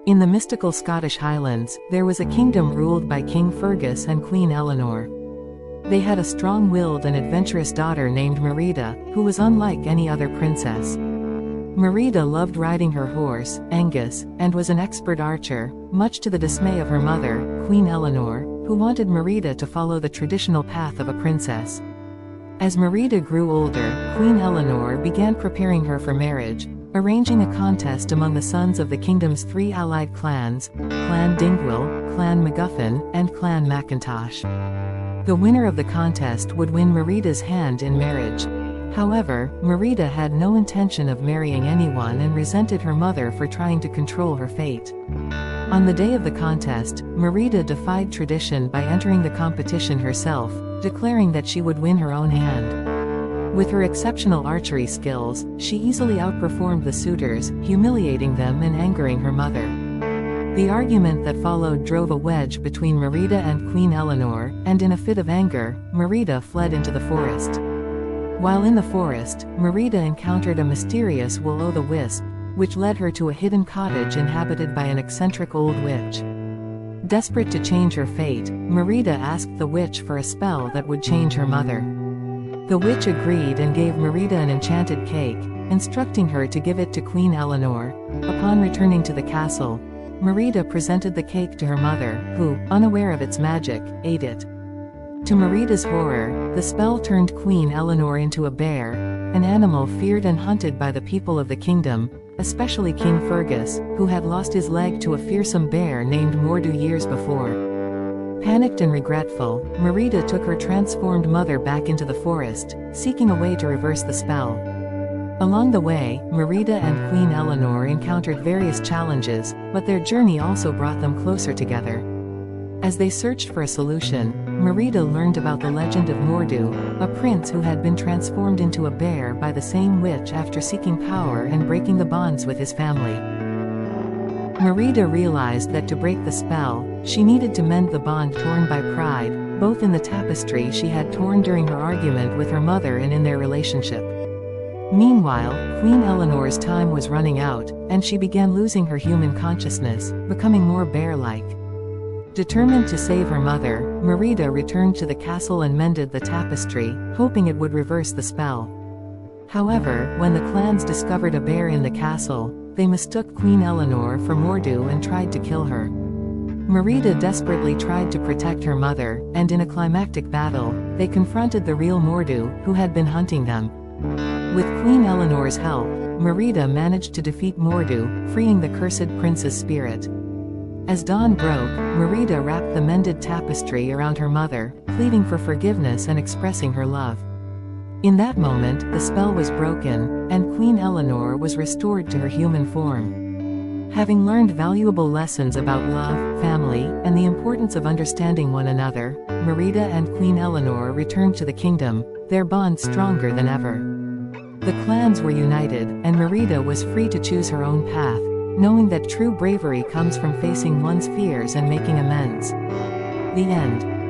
In the mystical Scottish Highlands, there was a kingdom ruled by King Fergus and Queen Eleanor. They had a strong-willed and adventurous daughter named Merida, who was unlike any other princess. Merida loved riding her horse, Angus, and was an expert archer, much to the dismay of her mother, Queen Eleanor, who wanted Merida to follow the traditional path of a princess. As Merida grew older, Queen Eleanor began preparing her for marriage, arranging a contest among the sons of the kingdom's three allied clans, Clan Dingwall, Clan MacGuffin, and Clan Macintosh. The winner of the contest would win Merida's hand in marriage. However, Merida had no intention of marrying anyone and resented her mother for trying to control her fate. On the day of the contest, Merida defied tradition by entering the competition herself, declaring that she would win her own hand. With her exceptional archery skills, she easily outperformed the suitors, humiliating them and angering her mother. The argument that followed drove a wedge between Merida and Queen Eleanor, and in a fit of anger, Merida fled into the forest. While in the forest, Merida encountered a mysterious will-o'-the-wisp, which led her to a hidden cottage inhabited by an eccentric old witch. Desperate to change her fate, Merida asked the witch for a spell that would change her mother. The witch agreed and gave Merida an enchanted cake, instructing her to give it to Queen Eleanor. Upon returning to the castle, Merida presented the cake to her mother, who, unaware of its magic, ate it. To Merida's horror, the spell turned Queen Eleanor into a bear, an animal feared and hunted by the people of the kingdom, especially King Fergus, who had lost his leg to a fearsome bear named Mordu years before. Panicked and regretful, Merida took her transformed mother back into the forest, seeking a way to reverse the spell. Along the way, Merida and Queen Eleanor encountered various challenges, but their journey also brought them closer together. As they searched for a solution, Merida learned about the legend of Mordu, a prince who had been transformed into a bear by the same witch after seeking power and breaking the bonds with his family. Merida realized that to break the spell, she needed to mend the bond torn by pride, both in the tapestry she had torn during her argument with her mother and in their relationship. Meanwhile, Queen Eleanor's time was running out, and she began losing her human consciousness, becoming more bear-like. Determined to save her mother, Merida returned to the castle and mended the tapestry, hoping it would reverse the spell. However, when the clans discovered a bear in the castle, they mistook Queen Eleanor for Mordu and tried to kill her. Merida desperately tried to protect her mother, and in a climactic battle, they confronted the real Mordu, who had been hunting them. With Queen Eleanor's help, Merida managed to defeat Mordu, freeing the cursed prince's spirit. As dawn broke, Merida wrapped the mended tapestry around her mother, pleading for forgiveness and expressing her love. In that moment, the spell was broken, and Queen Eleanor was restored to her human form. Having learned valuable lessons about love, family, and the importance of understanding one another, Merida and Queen Eleanor returned to the kingdom, their bond stronger than ever. The clans were united, and Merida was free to choose her own path, knowing that true bravery comes from facing one's fears and making amends. The end.